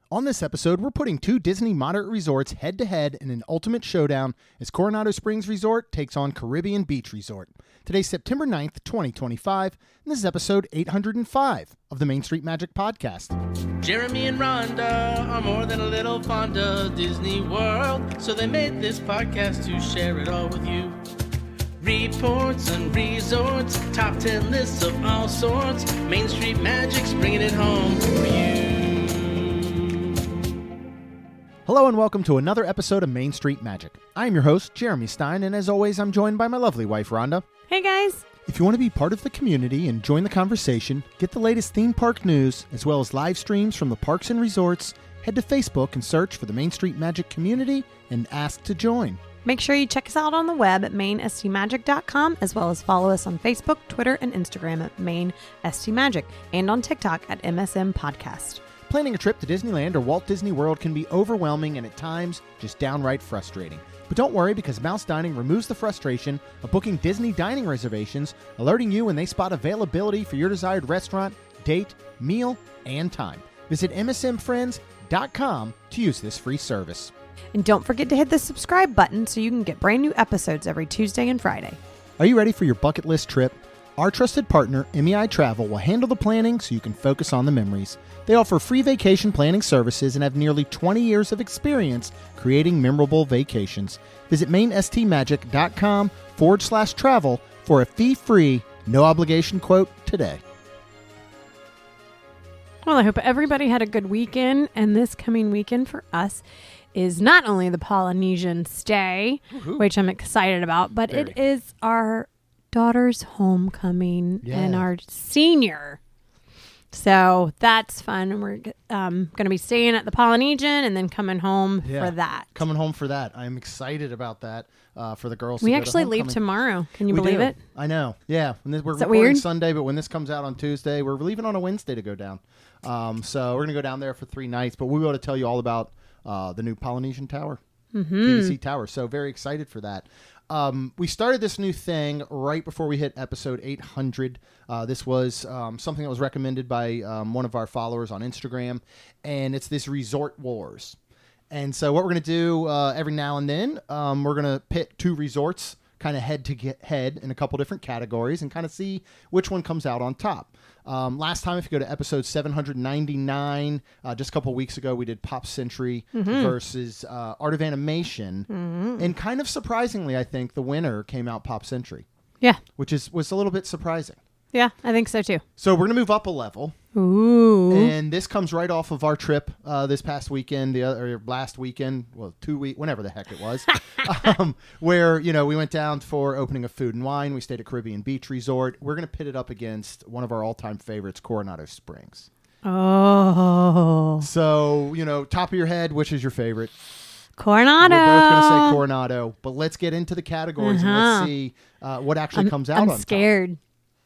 On this episode, we're putting two Disney moderate resorts head-to-head in an ultimate showdown as Coronado Springs Resort takes on Caribbean Beach Resort. Today's September 9th, 2025, and this is episode 805 of the Main Street Magic Podcast. Jeremy and Rhonda are more than a little fond of Disney World, so they made this podcast to share it all with you. Reports and resorts, top 10 lists of all sorts, Main Street Magic's bringing it home for you. Hello and welcome to another episode of Main Street Magic. I am your host, Jeremy Stein, and as always, I'm joined by my lovely wife, Rhonda. Hey guys! If you want to be part of the community and join the conversation, get the latest theme park news, as well as live streams from the parks and resorts, head to Facebook and search for the Main Street Magic community and ask to join. Make sure you check us out on the web at mainstmagic.com, as well as follow us on Facebook, Twitter, and Instagram at mainstmagic, and on TikTok at MSM Podcast. Planning a trip to Disneyland or Walt Disney World can be overwhelming and at times just downright frustrating. But don't worry, because Mouse Dining removes the frustration of booking Disney dining reservations, alerting you when they spot availability for your desired restaurant, date, meal, and time. Visit msmfriends.com to use this free service. And don't forget to hit the subscribe button so you can get brand new episodes every Tuesday and Friday. Are you ready for your bucket list trip? Our trusted partner, MEI Travel, will handle the planning so you can focus on the memories. They offer free vacation planning services and have nearly 20 years of experience creating memorable vacations. Visit mainstmagic.com/travel for a fee-free, no-obligation quote today. Well, I hope everybody had a good weekend, and this coming weekend for us is not only the Polynesian stay, which I'm excited about, but it is our daughter's homecoming and our senior. So that's fun. And we're going to be staying at the Polynesian and then coming home for that. Coming home for that. I'm excited about that for the girls. We actually leave tomorrow. Can you believe it? I know. Yeah. We're recording weird? Sunday, but when this comes out on Tuesday, we're leaving on a Wednesday to go down. So we're going to go down there for 3 nights, but we'll be able to tell you all about the new Polynesian Tower, BBC Tower. So very excited for that. We started this new thing right before we hit episode 800. This was something that was recommended by one of our followers on Instagram, and it's this Resort Wars. And so what we're going to do every now and then, we're going to pit 2 resorts kind of head to head in a couple different categories and kind of see which one comes out on top. Last time, if you go to episode 799, just a couple weeks ago, we did Pop Century versus Art of Animation. And kind of surprisingly, I think the winner came out Pop Century. Yeah. Which was a little bit surprising. Yeah, I think so too. So we're going to move up a level. Ooh. And this comes right off of our trip this past weekend, or last weekend, well, 2 weeks, whenever the heck it was, where, we went down for opening of Food and Wine. We stayed at Caribbean Beach Resort. We're going to pit it up against one of our all-time favorites, Coronado Springs. Oh. So, top of your head, which is your favorite? Coronado. We're both going to say Coronado, but let's get into the categories and let's see what actually comes out on top. I'm scared.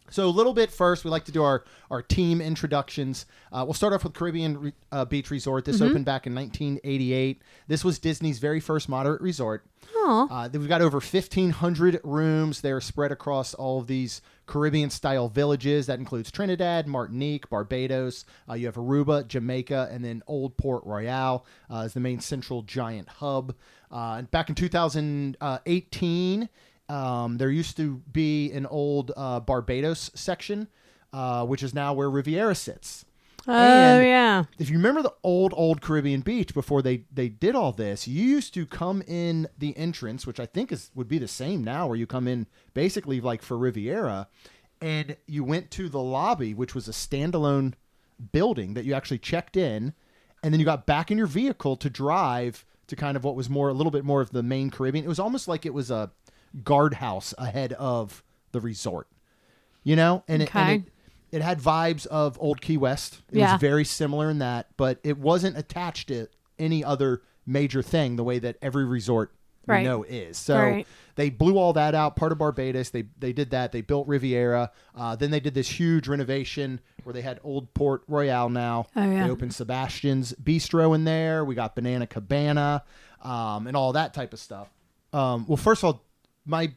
So a little bit first, we like to do our team introductions. We'll start off with Caribbean Beach Resort. This opened back in 1988. This was Disney's very first moderate resort. We've got over 1,500 rooms. They're spread across all of these Caribbean-style villages. That includes Trinidad, Martinique, Barbados. You have Aruba, Jamaica, and then Old Port Royal is the main central giant hub. Back in 2018... there used to be an old Barbados section, which is now where Riviera sits. Yeah. If you remember the old Caribbean Beach before they did all this, you used to come in the entrance, which I think would be the same now, where you come in basically like for Riviera, and you went to the lobby, which was a standalone building that you actually checked in, and then you got back in your vehicle to drive to kind of what was a little bit more of the main Caribbean. It was almost like it was a guardhouse ahead of the resort, and it had vibes of Old Key West. It was very similar in that, but it wasn't attached to any other major thing the way that every resort we know is. So they blew all that out. Part of Barbados, they did that. They built Riviera. Then they did this huge renovation where they had Old Port Royal now. They opened Sebastian's Bistro in there. We got Banana Cabana and all that type of stuff. Well, first of all, my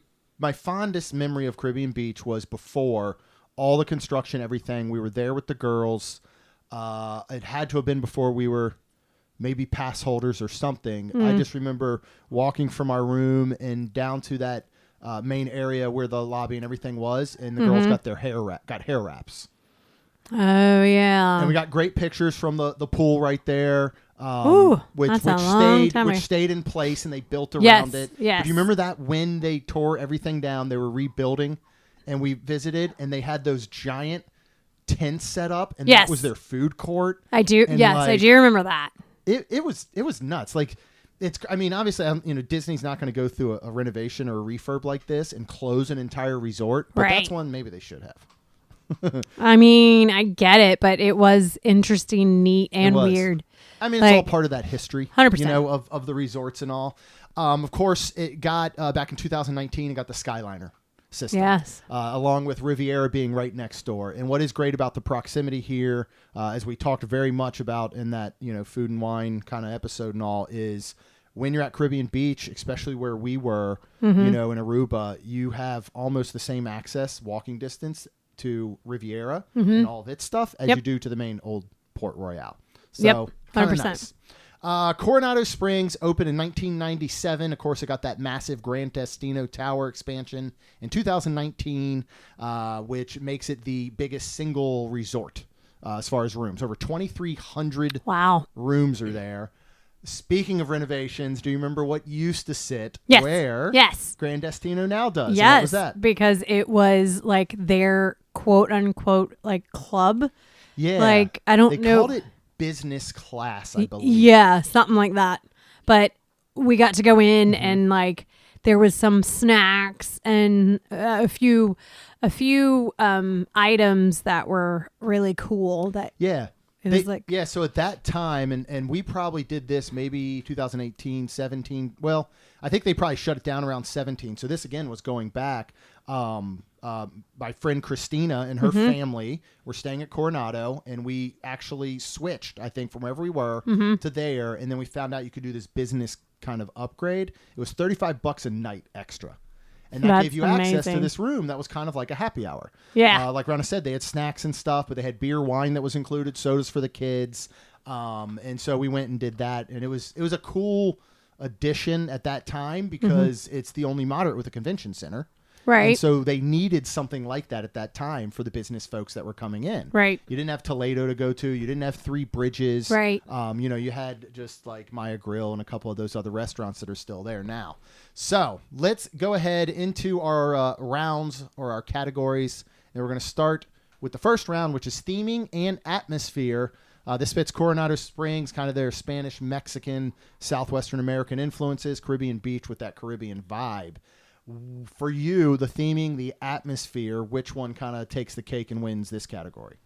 fondest memory of Caribbean Beach was before all the construction, everything. We were there with the girls. It had to have been before we were maybe pass holders or something. I just remember walking from our room and down to that main area where the lobby and everything was, and the girls got their hair wraps. Oh yeah. And we got great pictures from the pool right there. Which stayed in place, and they built around it. Yes. But do you remember that when they tore everything down, they were rebuilding, and we visited, and they had those giant tents set up, and that was their food court. I do. And yes, I do remember that. It was nuts. Like obviously, Disney's not going to go through a renovation or a refurb like this and close an entire resort, but that's one maybe they should have. I mean, I get it, but it was interesting, neat, and weird. I mean, it's all part of that history, 100%. Of the resorts and all. Of course, it got back in 2019. It got the Skyliner system, along with Riviera being right next door. And what is great about the proximity here, as we talked very much about in that food and wine kind of episode and all, is when you're at Caribbean Beach, especially where we were, in Aruba, you have almost the same access, walking distance to Riviera and all of its stuff as you do to the main old Port Royale. So 100%. Nice. Coronado Springs opened in 1997. Of course, it got that massive Gran Destino Tower expansion in 2019, which makes it the biggest single resort as far as rooms. Over 2,300 rooms are there. Speaking of renovations, do you remember what used to sit where Gran Destino now does? Yes, what was that? Because it was like their quote unquote like club. Yeah. Like I don't know. They called it business class, I believe. Yeah, something like that. But we got to go in and like there was some snacks and a few items that were really cool. That so at that time, and we probably did this maybe 2018, 17. Well, I think they probably shut it down around 17. So this again was going back. My friend Christina and her family were staying at Coronado, and we actually switched, I think, from wherever we were to there. And then we found out you could do this business kind of upgrade. It was $35 a night extra. And that gave you access to this room that was kind of like a happy hour. Yeah. Like Ronna said, they had snacks and stuff, but they had beer, wine that was included, sodas for the kids. And so we went and did that. And it was a cool addition at that time because it's the only moderate with a convention center. Right. And so they needed something like that at that time for the business folks that were coming in. Right. You didn't have Toledo to go to. You didn't have Three Bridges. Right. You had just like Maya Grill and a couple of those other restaurants that are still there now. So let's go ahead into our rounds or our categories. And we're going to start with the first round, which is theming and atmosphere. This fits Coronado Springs, kind of their Spanish, Mexican, Southwestern American influences, Caribbean Beach with that Caribbean vibe. For you, the theming, the atmosphere, which one kind of takes the cake and wins this category?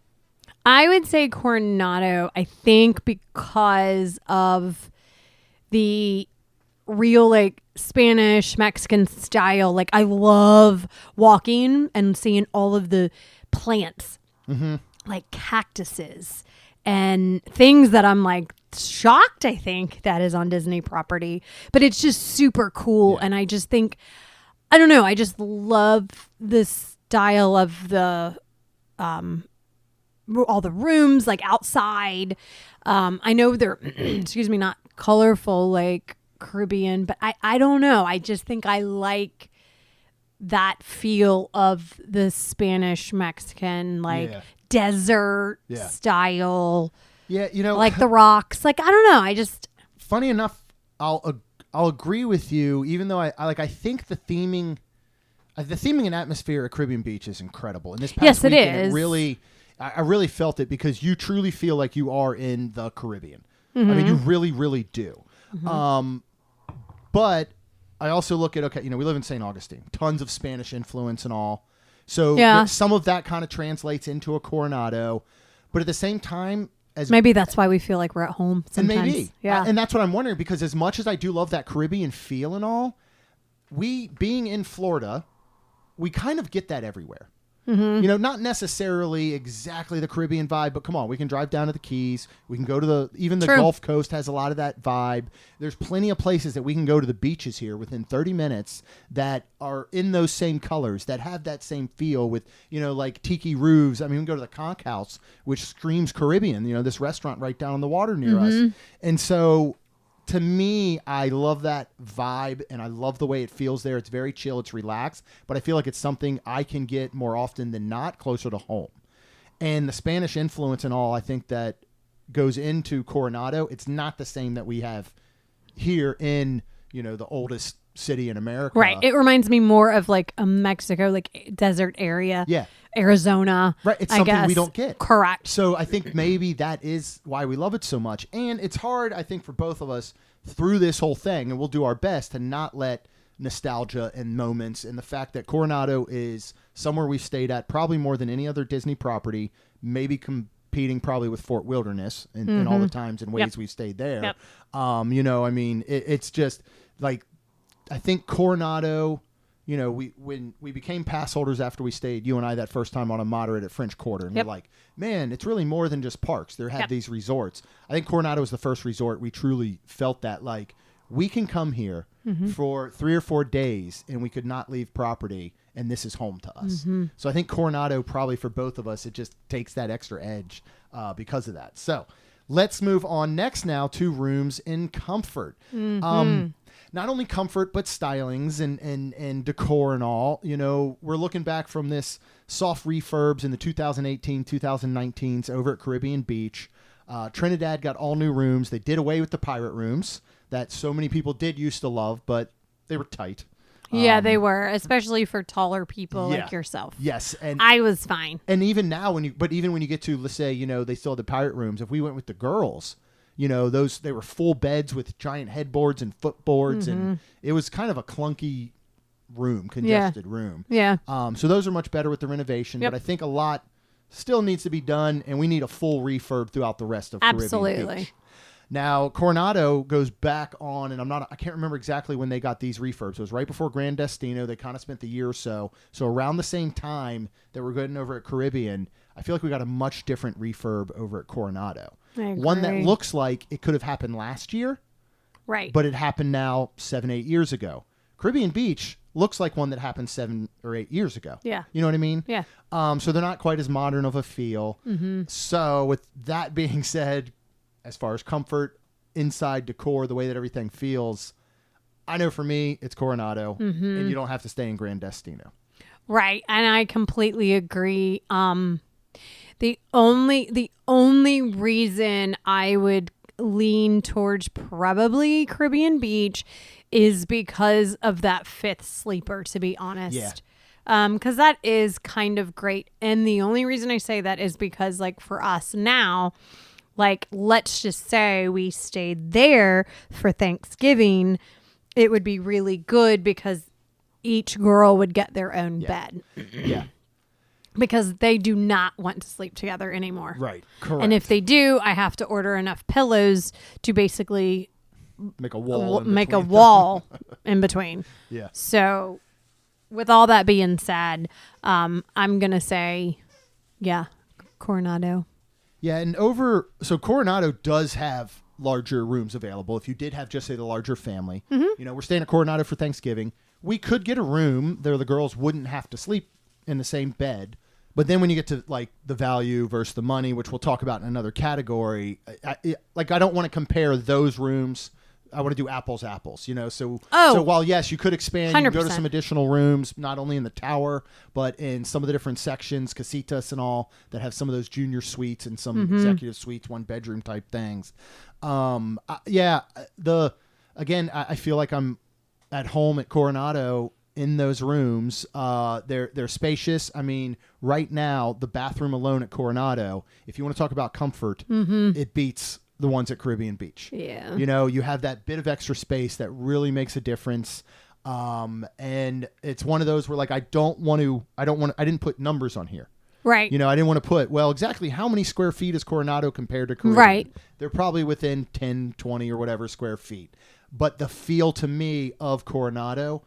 I would say Coronado, I think because of the real like Spanish, Mexican style. Like I love walking and seeing all of the plants, like cactuses and things that I'm like shocked, I think, that is on Disney property. But it's just super cool. Yeah. And I just think... I don't know. I just love the style of the, all the rooms like outside. I know they're, not colorful like Caribbean, but I don't know. I just think I like that feel of the Spanish Mexican, desert style. Yeah. Like the rocks. Like, I don't know. I just. Funny enough, I'll agree with you, even though I think the theming and atmosphere at Caribbean Beach is incredible. And this past weekend, I really felt it because you truly feel like you are in the Caribbean. I mean, you really, really do. But I also look at, we live in St. Augustine, tons of Spanish influence and all. So some of that kind of translates into a Coronado. But at the same time, maybe that's why we feel like we're at home sometimes. And maybe. Yeah. And that's what I'm wondering, because as much as I do love that Caribbean feel and all, we being in Florida, we kind of get that everywhere. You know, not necessarily exactly the Caribbean vibe, but come on, we can drive down to the Keys. We can go to even the Gulf Coast has a lot of that vibe. There's plenty of places that we can go to the beaches here within 30 minutes that are in those same colors, that have that same feel with, you know, like tiki roofs. I mean, we can go to the Conch House, which screams Caribbean, you know, this restaurant right down on the water near us. And so to me, I love that vibe, and I love the way it feels there. It's very chill. It's relaxed, but I feel like it's something I can get more often than not closer to home. And the Spanish influence and all, I think that goes into Coronado. It's not the same that we have here in, you know, the oldest city in America. Right. It reminds me more of like a Mexico, like desert area. Yeah. Arizona. Right. It's something we don't get. Correct. So I think maybe that is why we love it so much. And it's hard, I think, for both of us through this whole thing, and we'll do our best to not let nostalgia and moments and the fact that Coronado is somewhere we've stayed at probably more than any other Disney property, maybe competing probably with Fort Wilderness in all the times and ways we've stayed there. You know, I mean, it's just like, I think Coronado, you know, when we became pass holders after we stayed, you and I, that first time on a moderate at French Quarter, and we're like, man, it's really more than just parks. There have these resorts. I think Coronado was the first resort we truly felt that, like, we can come here for 3 or 4 days and we could not leave property, and this is home to us. So I think Coronado, probably for both of us, it just takes that extra edge because of that. So let's move on next now to rooms in comfort. Not only comfort, but stylings and decor and all. You know, we're looking back from this soft refurbs in the 2018, 2019s over at Caribbean Beach. Trinidad got all new rooms. They did away with the pirate rooms that so many people did used to love, but they were tight. Yeah, they were, especially for taller people like yourself. Yes. And I was fine. And even now, even when you get to, let's say, you know, they still had the pirate rooms. If we went with the girls, you know, they were full beds with giant headboards and footboards, and it was kind of a clunky room, congested room. Yeah. So those are much better with the renovation, but I think a lot still needs to be done, and we need a full refurb throughout the rest of Caribbean Beach. Now, Coronado goes back on, and I can't remember exactly when they got these refurbs. It was right before Gran Destino. They kind of spent the year or so. So around the same time that we're getting over at Caribbean, I feel like we got a much different refurb over at Coronado. One that looks like it could have happened last year. Right. But it happened now 7-8 years ago. Caribbean Beach looks like one that happened 7 or 8 years ago. Yeah. You know what I mean? Yeah. So they're not quite as modern of a feel. So with that being said, as far as comfort, inside decor, the way that everything feels, I know for me, it's Coronado, and you don't have to stay in Gran Destino. Right. And I completely agree. The only reason I would lean towards probably Caribbean Beach is because of that fifth sleeper, to be honest. Yeah. Because that is kind of great. And the only reason I say that is because, like, for us now, like, let's just say we stayed there for Thanksgiving, it would be really good because each girl would get their own bed. Yeah. Because they do not want to sleep together anymore. Right. Correct. And if they do, I have to order enough pillows to basically make a wall in between. Yeah. So with all that being said, I'm going to say, Coronado. Yeah, and so Coronado does have larger rooms available. If you did have just, say, the larger family, you know, we're staying at Coronado for Thanksgiving. We could get a room there the girls wouldn't have to sleep in the same bed. But then when you get to, like, the value versus the money, which we'll talk about in another category, I don't want to compare those rooms. I want to do apples, you know. So while, yes, you could expand, 100%. You can go to some additional rooms, not only in the tower, but in some of the different sections, casitas and all, that have some of those junior suites and some executive suites, 1-bedroom type things. I feel like I'm at home at Coronado in those rooms. They're spacious. I mean, right now, the bathroom alone at Coronado, if you want to talk about comfort, it beats the ones at Caribbean Beach. Yeah. You know, you have that bit of extra space that really makes a difference. And it's one of those where, like, I didn't put numbers on here. Right. You know, I didn't want to put, well, exactly how many square feet is Coronado compared to Caribbean? Right. They're probably within 10, 20 or whatever square feet. But the feel to me of Coronado,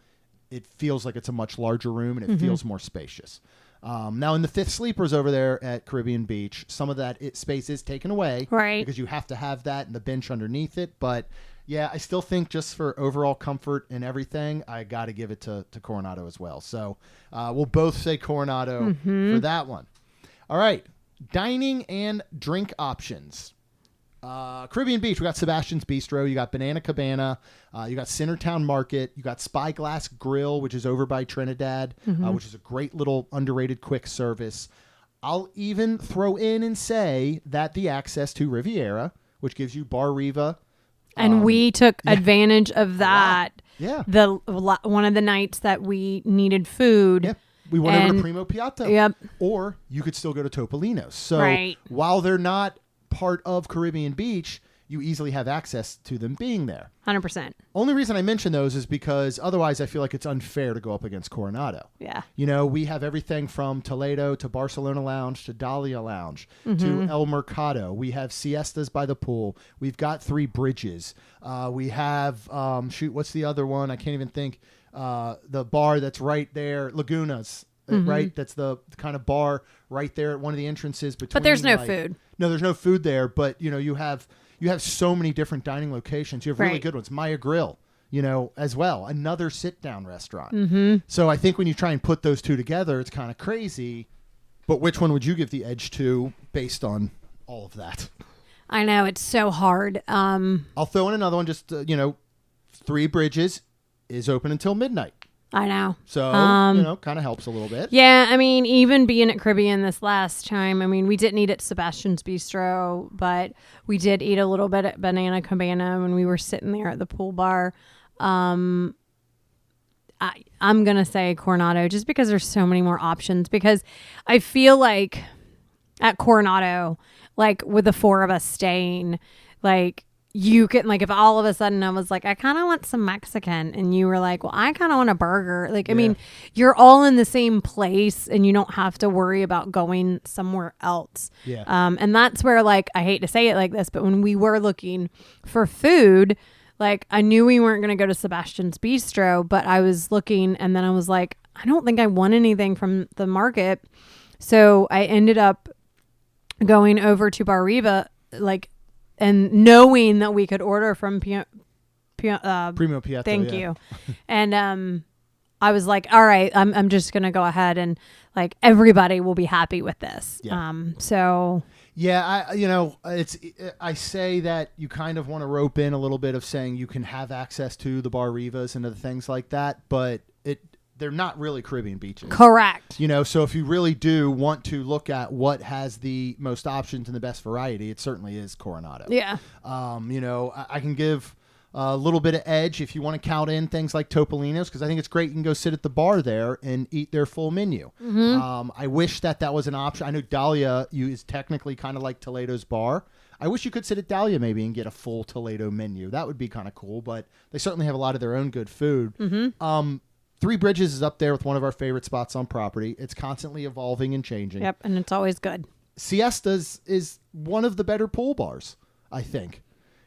it feels like it's a much larger room and it feels more spacious. Now, in the fifth sleepers over there at Caribbean Beach, some of that space is taken away. Right. Because you have to have that and the bench underneath it. But, yeah, I still think just for overall comfort and everything, I got to give it to Coronado as well. So we'll both say Coronado for that one. All right. Dining and drink options. Caribbean Beach, we got Sebastian's Bistro, you got Banana Cabana, you got Centertown Market, you got Spyglass Grill, which is over by Trinidad, which is a great little underrated quick service. I'll even throw in and say that the access to Riviera, which gives you Bar Riva. And we took advantage of that. Yeah. One of the nights that we needed food. Yep. We went over to Primo Piatto. Yep. Or you could still go to Topolino's. So while they're not part of Caribbean Beach, you easily have access to them being there. 100%. Only reason I mention those is because otherwise I feel like it's unfair to go up against Coronado. Yeah. You know, we have everything from Toledo to Barcelona Lounge to Dahlia Lounge to El Mercado. We have siestas by the pool. We've got 3 bridges. We have, what's the other one? I can't even think. The bar that's right there, Lagunas, right? That's the kind of bar right there at one of the entrances between. But there's no food. No, there's no food there. But you know, you have so many different dining locations. You have really good ones. Maya Grill, you know, as well, another sit-down restaurant. So I think when you try and put those two together, it's kind of crazy. But which one would you give the edge to based on all of that? I know it's so hard. I'll throw in another one. Just 3 Bridges is open until midnight. I know. So, kind of helps a little bit. Yeah, I mean, even being at Caribbean this last time, I mean, we didn't eat at Sebastian's Bistro, but we did eat a little bit at Banana Cabana when we were sitting there at the pool bar. I'm going to say Coronado just because there's so many more options, because I feel like at Coronado, like with the 4 of us staying, like you can, like, if all of a sudden I was like, I kind of want some Mexican, and you were like, well, I kind of want a burger. Like, I mean, you're all in the same place and you don't have to worry about going somewhere else. Yeah. And that's where, like, I hate to say it like this, but when we were looking for food, like, I knew we weren't going to go to Sebastian's Bistro, but I was looking and then I was like, I don't think I want anything from the market. So I ended up going over to Bar Riva, like, and knowing that we could order from Primo Piatto. Thank you. And I was like, all right, I'm just going to go ahead and, like, everybody will be happy with this. Yeah. Yeah, I say that you kind of want to rope in a little bit of saying you can have access to the Bar Rivas and other things like that, but they're not really Caribbean beaches. Correct. So if you really do want to look at what has the most options and the best variety, it certainly is Coronado. Yeah. I can give a little bit of edge if you want to count in things like Topolino's, because I think it's great. You can go sit at the bar there and eat their full menu. I wish that was an option. I know Dahlia is technically kind of like Toledo's bar. I wish you could sit at Dahlia maybe and get a full Toledo menu. That would be kind of cool, but they certainly have a lot of their own good food. 3 Bridges is up there with one of our favorite spots on property. It's constantly evolving and changing. Yep, and it's always good. Siestas is one of the better pool bars, I think.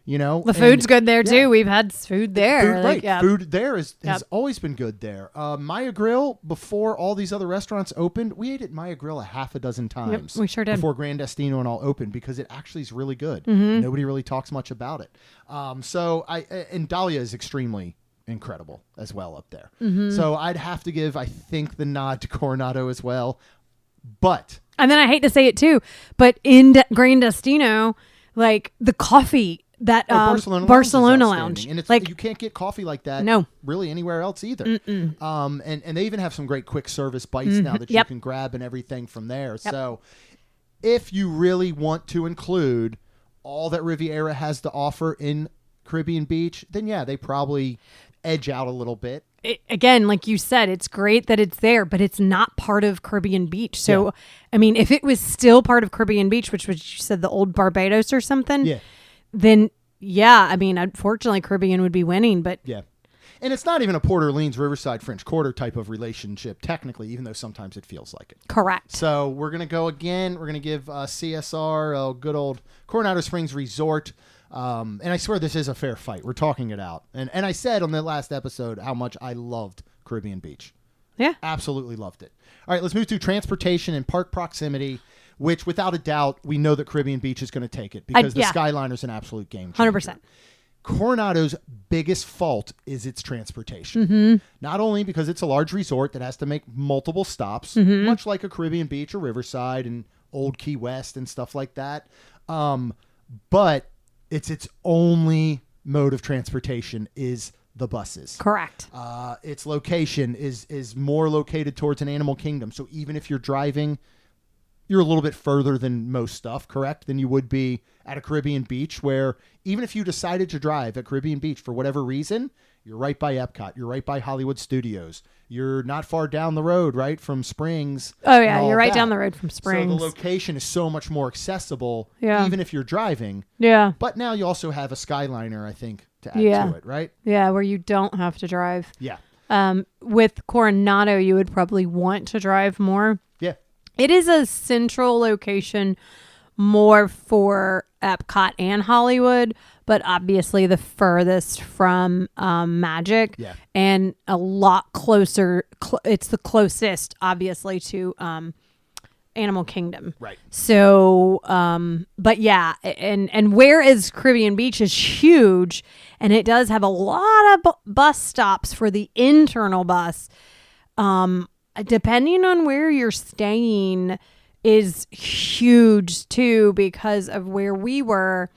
The food's good there too. We've had food there. Food there has always been good there. Maya Grill, before all these other restaurants opened, we ate at Maya Grill a half a dozen times. Yep, we sure did. Before Gran Destino and all opened, because it actually is really good. Nobody really talks much about it. And Dahlia is extremely incredible as well up there. So I'd have to give, I think, the nod to Coronado as well. And then I hate to say it too, but in Gran Destino, like, the coffee that Barcelona Lounge, and it's like, you can't get coffee like that really anywhere else either. And they even have some great quick service bites now that you can grab and everything from there. So if you really want to include all that Riviera has to offer in Caribbean Beach, then they probably edge out a little bit. Again, like you said, it's great that it's there, but it's not part of Caribbean Beach. So, I mean, if it was still part of Caribbean Beach, which was, you said, the old Barbados or something, then, I mean, unfortunately, Caribbean would be winning, but... Yeah. And it's not even a Port Orleans, Riverside, French Quarter type of relationship, technically, even though sometimes it feels like it. Correct. So we're going to go again. We're going to give CSR, a good old Coronado Springs Resort. And I swear this is a fair fight. We're talking it out. And I said on the last episode how much I loved Caribbean Beach. Yeah. Absolutely loved it. All right, let's move to transportation and park proximity, which without a doubt, we know that Caribbean Beach is going to take it because the Skyliner is an absolute game changer. 100%. Coronado's biggest fault is its transportation. Not only because it's a large resort that has to make multiple stops, much like a Caribbean Beach or Riverside and Old Key West and stuff like that, but it's its only mode of transportation is the buses. Correct. Its location is more located towards an animal kingdom. So even if you're driving, you're a little bit further than most stuff, correct? Than you would be at a Caribbean Beach, where even if you decided to drive at Caribbean Beach for whatever reason, you're right by Epcot. You're right by Hollywood Studios. You're not far down the road, right, from Springs. Oh, yeah. You're right down the road from Springs. So the location is so much more accessible, even if you're driving. Yeah. But now you also have a Skyliner, I think, to add to it, right? Yeah, where you don't have to drive. Yeah. With Coronado, you would probably want to drive more. Yeah. It is a central location more for Epcot and Hollywood, but obviously the furthest from Magic and a lot closer. It's the closest, obviously, to Animal Kingdom. Right. So, but yeah, and where is Caribbean Beach is huge, and it does have a lot of bus stops for the internal bus. Depending on where you're staying is huge too, because of where we were.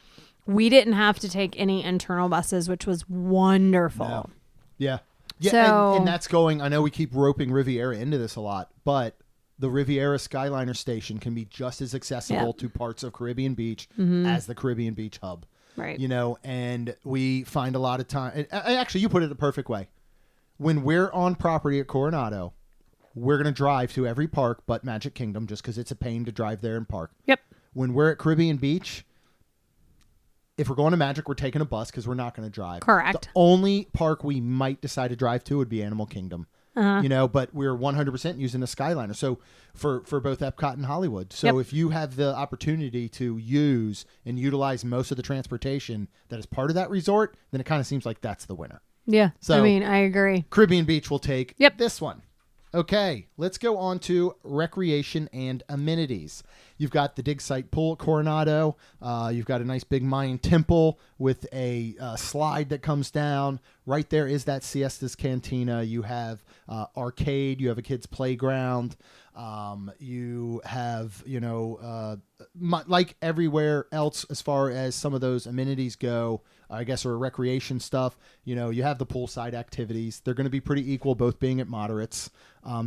We didn't have to take any internal buses, which was wonderful. No. Yeah. Yeah. So, and that's going, I know we keep roping Riviera into this a lot, but the Riviera Skyliner station can be just as accessible to parts of Caribbean Beach as the Caribbean Beach hub. Right. You know, and we find a lot of time. Actually, you put it the perfect way. When we're on property at Coronado, we're going to drive to every park but Magic Kingdom just because it's a pain to drive there and park. Yep. When we're at Caribbean Beach, if we're going to Magic, we're taking a bus because we're not going to drive. Correct. The only park we might decide to drive to would be Animal Kingdom. You know, but we're 100% using a Skyliner. So for both Epcot and Hollywood. So if you have the opportunity to use and utilize most of the transportation that is part of that resort, then it kind of seems like that's the winner. Yeah. So I mean, I agree. Caribbean Beach will take this one. Okay, let's go on to recreation and amenities. You've got the dig site pool at Coronado. You've got a nice big Mayan temple with a slide that comes down. Right there is that Siestas Cantina. You have arcade. You have a kid's playground. You have, you know, like everywhere else as far as some of those amenities go, I guess, or recreation stuff, you know, you have the poolside activities. They're going to be pretty equal, both being at moderates.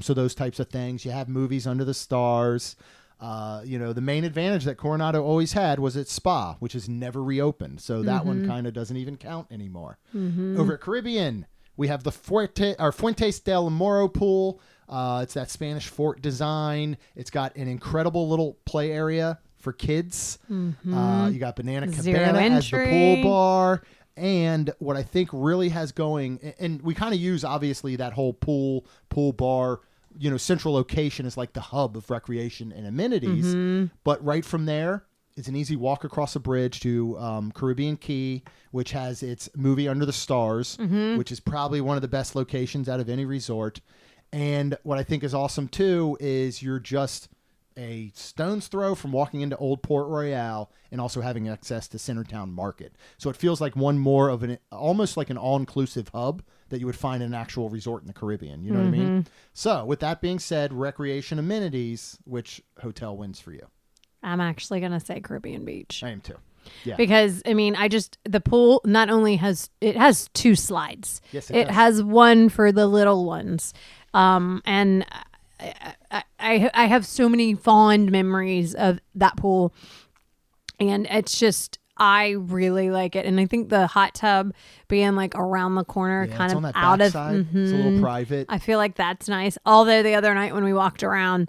So those types of things. You have movies under the stars. You know, the main advantage that Coronado always had was its spa, which is never reopened. So that one kind of doesn't even count anymore. Over at Caribbean, we have the Fuentes del Morro pool. It's that Spanish fort design. It's got an incredible little play area for kids. You got Banana Cabana as the pool bar. And what I think really has going, and we kind of use, obviously, that whole pool bar, you know, central location is like the hub of recreation and amenities. But right from there, it's an easy walk across a bridge to Caribbean Key, which has its movie Under the Stars, which is probably one of the best locations out of any resort. And what I think is awesome, too, is you're just a stone's throw from walking into Old Port Royale and also having access to Centertown Market. So it feels like one more of almost like an all-inclusive hub that you would find in an actual resort in the Caribbean. You know what I mean? So with that being said, recreation amenities, which hotel wins for you? I'm actually going to say Caribbean Beach. I am too. Yeah. Because, I mean, the pool not only has 2 slides. Yes, it has one for the little ones. And I have so many fond memories of that pool, and it's just, I really like it. And I think the hot tub being like around the corner, kind of out of, it's a little private. I feel like that's nice. Although the other night when we walked around,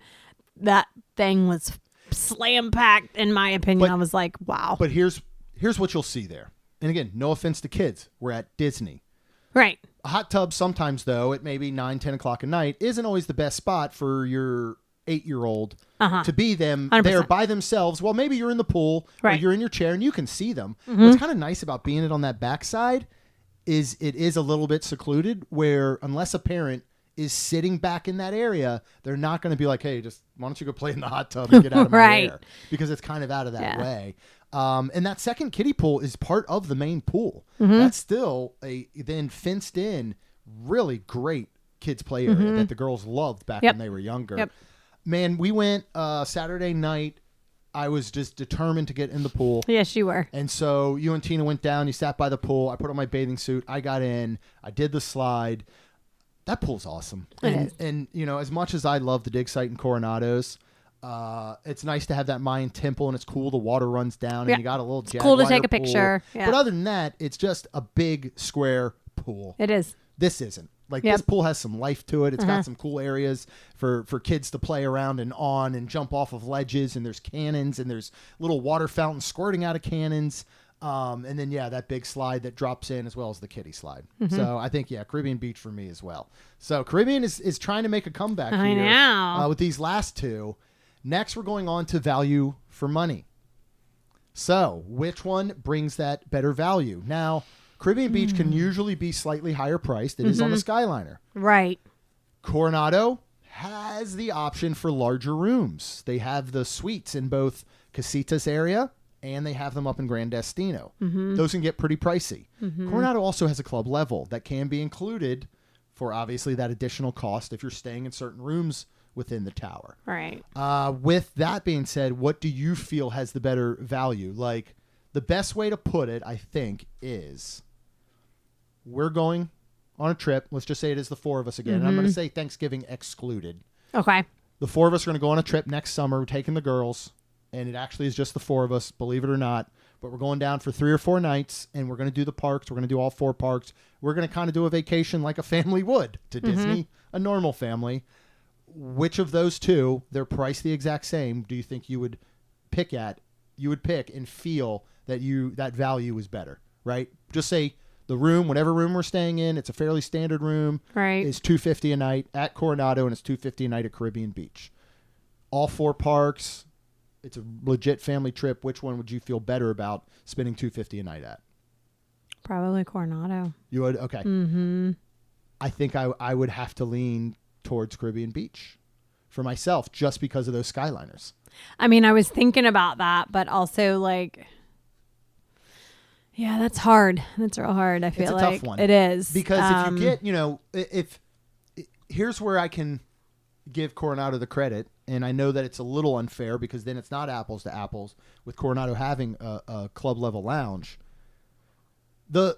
that thing was slam packed, in my opinion. I was like, wow. But here's what you'll see there. And again, no offense to kids. We're at Disney. Right. A hot tub sometimes, though, at maybe 9, 10 o'clock at night, isn't always the best spot for your 8-year-old to be them 100%. there by themselves. Well, maybe you're in the pool or you're in your chair and you can see them. What's kind of nice about being it on that backside is it is a little bit secluded, where unless a parent is sitting back in that area, they're not going to be like, hey, just why don't you go play in the hot tub and get out of my Right. hair? Because it's kind of out of that way. And that second kiddie pool is part of the main pool. That's still a then fenced in, really great kids play area that the girls loved back when they were younger. Man, we went Saturday night. I was just determined to get in the pool. Yes, you were. And so you and Tina went down. You sat by the pool. I put on my bathing suit. I got in. I did the slide. That pool's awesome. And you know, as much as I love the dig site in Coronado's, it's nice to have that Mayan temple, and it's cool. The water runs down, and you got a little jet. Cool to take a picture. Yeah. But other than that, it's just a big square pool. It is. This isn't. Like, this pool has some life to it. It's got some cool areas for kids to play around and on and jump off of ledges. And there's cannons and there's little water fountains squirting out of cannons. And then, that big slide that drops in, as well as the kiddie slide. So I think, Caribbean Beach for me as well. So Caribbean is trying to make a comeback I here know. with these last two. Next, we're going on to value for money. So which one brings that better value? Now, Caribbean Beach can usually be slightly higher priced. It is on the Skyliner. Right. Coronado has the option for larger rooms. They have the suites in both Casitas area, and they have them up in Gran Destino. Those can get pretty pricey. Coronado also has a club level that can be included for obviously that additional cost if you're staying in certain rooms within the tower. Right. With that being said, what do you feel has the better value? Like, the best way to put it, I think, is we're going on a trip. Let's just say it is the four of us again. And I'm going to say Thanksgiving excluded. Okay. The four of us are going to go on a trip next summer. We're taking the girls, and it actually is just the four of us, believe it or not. But we're going down for 3 or 4 nights, and we're going to do the parks. We're going to do all 4 parks. We're going to kind of do a vacation like a family would to Disney, a normal family. Which of those two, they're priced the exact same, do you think you would pick and feel that that value is better, right? Just say the room, whatever room we're staying in, it's a fairly standard room. Right. It's $250 a night at Coronado, and it's $250 a night at Caribbean Beach. All 4 parks. It's a legit family trip. Which one would you feel better about spending $250 a night at? Probably Coronado. You would? Okay. I think I would have to lean towards Caribbean Beach for myself, just because of those Skyliners. I mean, I was thinking about that, but also like, yeah, that's hard. That's real hard. I feel it's a like tough one. It is. Because if you get, if here's where I can give Coronado the credit, and I know that it's a little unfair because then it's not apples to apples with Coronado having a club level lounge. The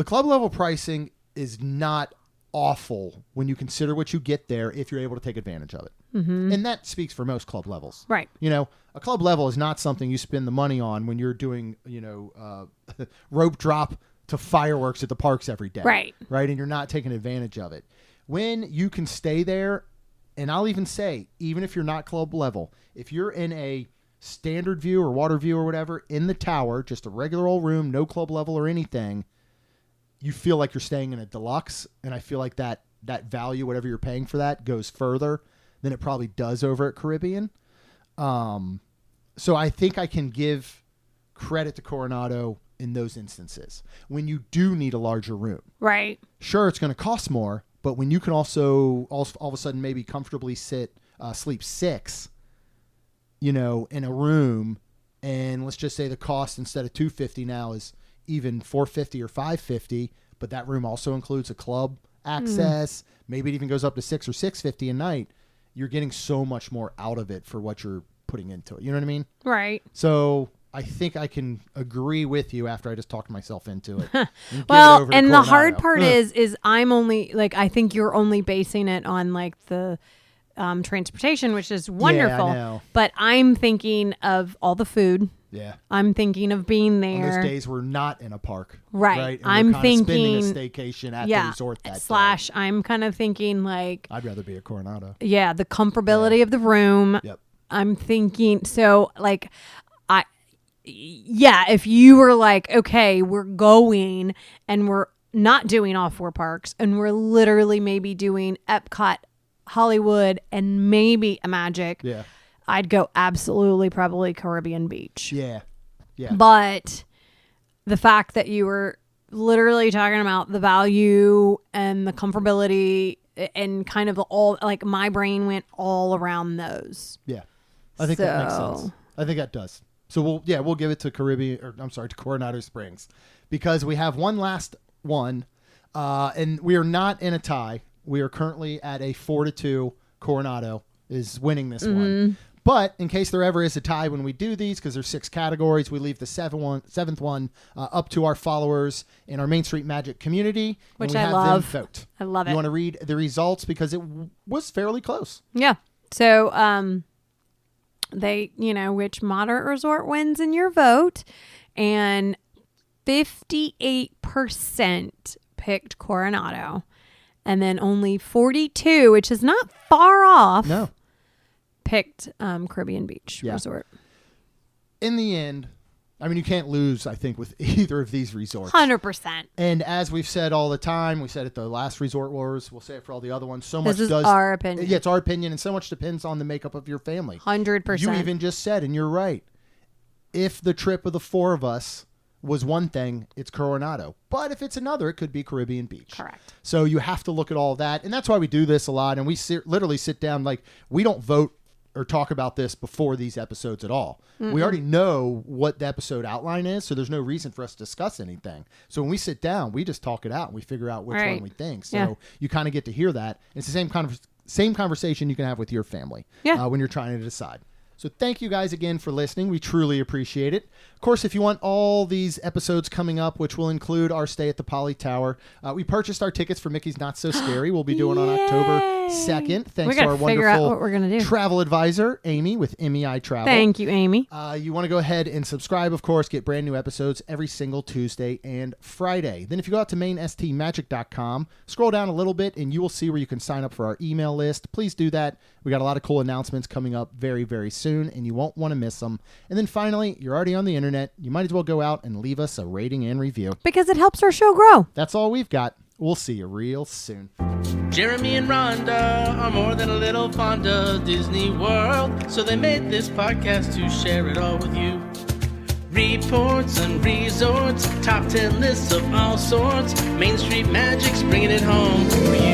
club level pricing is not awful when you consider what you get there if you're able to take advantage of it. And that speaks for most club levels. Right. You know, a club level is not something you spend the money on when you're doing, rope drop to fireworks at the parks every day. Right. Right. And you're not taking advantage of it. When you can stay there, and I'll even say, even if you're not club level, if you're in a standard view or water view or whatever in the tower, just a regular old room, no club level or anything, you feel like you're staying in a deluxe. And I feel like that value, whatever you're paying for that, goes further than it probably does over at Caribbean. So I think I can give credit to Coronado in those instances when you do need a larger room. Right. Sure, it's going to cost more, but when you can also all of a sudden maybe comfortably sleep 6, in a room, and let's just say the cost instead of $250 now is even $450 or $550, but that room also includes a club access. Maybe it even goes up to $600 or $650 a night. You're getting so much more out of it for what you're putting into it. You know what I mean? Right. So I think I can agree with you after I just talked myself into it. Well, and the hard part is I'm only I think you're only basing it on the transportation, which is wonderful. Yeah, I know. But I'm thinking of all the food. Yeah. I'm thinking of being there. On those days we're not in a park. Right. And I'm we're thinking spending a staycation at the resort that day. I'm kind of thinking I'd rather be at Coronado. Yeah, the comfortability of the room. Yep. I'm thinking if you were okay, we're going and we're not doing all 4 parks and we're literally maybe doing Epcot, Hollywood, and maybe a Magic. Yeah. I'd go absolutely probably Caribbean Beach. Yeah. Yeah. But the fact that you were literally talking about the value and the comfortability and kind of all, like my brain went all around those. Yeah. I think that makes sense. I think that does. So we'll give it to to Coronado Springs, because we have one last one, and we are not in a tie. We are currently at a 4-2. Coronado is winning this one. But in case there ever is a tie when we do these, because there's 6 categories, we leave the seventh one up to our followers in our Main Street Magic community. Which and we I have love. them vote. I love it. You want to read the results, because it was fairly close. Yeah. So they, which moderate resort wins in your vote, and 58% picked Coronado, and then only 42, which is not far off. No. Picked Caribbean Beach Resort. In the end, I mean, you can't lose, I think, with either of these resorts. 100%. And as we've said all the time, we said at the last Resort Wars, we'll say it for all the other ones, so much This is our opinion. Yeah, it's our opinion, and so much depends on the makeup of your family. 100%. You even just said, and you're right, if the trip of the 4 of us was one thing, it's Coronado. But if it's another, it could be Caribbean Beach. Correct. So you have to look at all that, and that's why we do this a lot, and we literally sit down, like, we don't vote or talk about this before these episodes at all. We already know what the episode outline is, so there's no reason for us to discuss anything. So when we sit down, we just talk it out and we figure out which one we think. So you kind of get to hear that. It's the same conversation you can have with your family when you're trying to decide. So thank you guys again for listening. We truly appreciate it. Of course, if you want all these episodes coming up, which will include our stay at the Poly Tower, we purchased our tickets for Mickey's Not So Scary. We'll be doing on October 2nd. Thanks to our wonderful travel advisor, Amy, with MEI Travel. Thank you, Amy. You want to go ahead and subscribe, of course, get brand new episodes every single Tuesday and Friday. Then if you go out to mainstmagic.com, scroll down a little bit, and you will see where you can sign up for our email list. Please do that. We got a lot of cool announcements coming up very, very soon, and you won't want to miss them. And then finally, you're already on the internet. You might as well go out and leave us a rating and review, because it helps our show grow. That's all we've got. We'll see you real soon. Jeremy and Rhonda are more than a little fond of Disney World, so they made this podcast to share it all with you. Reports and resorts, top 10 lists of all sorts, Main Street Magic's bringing it home for you.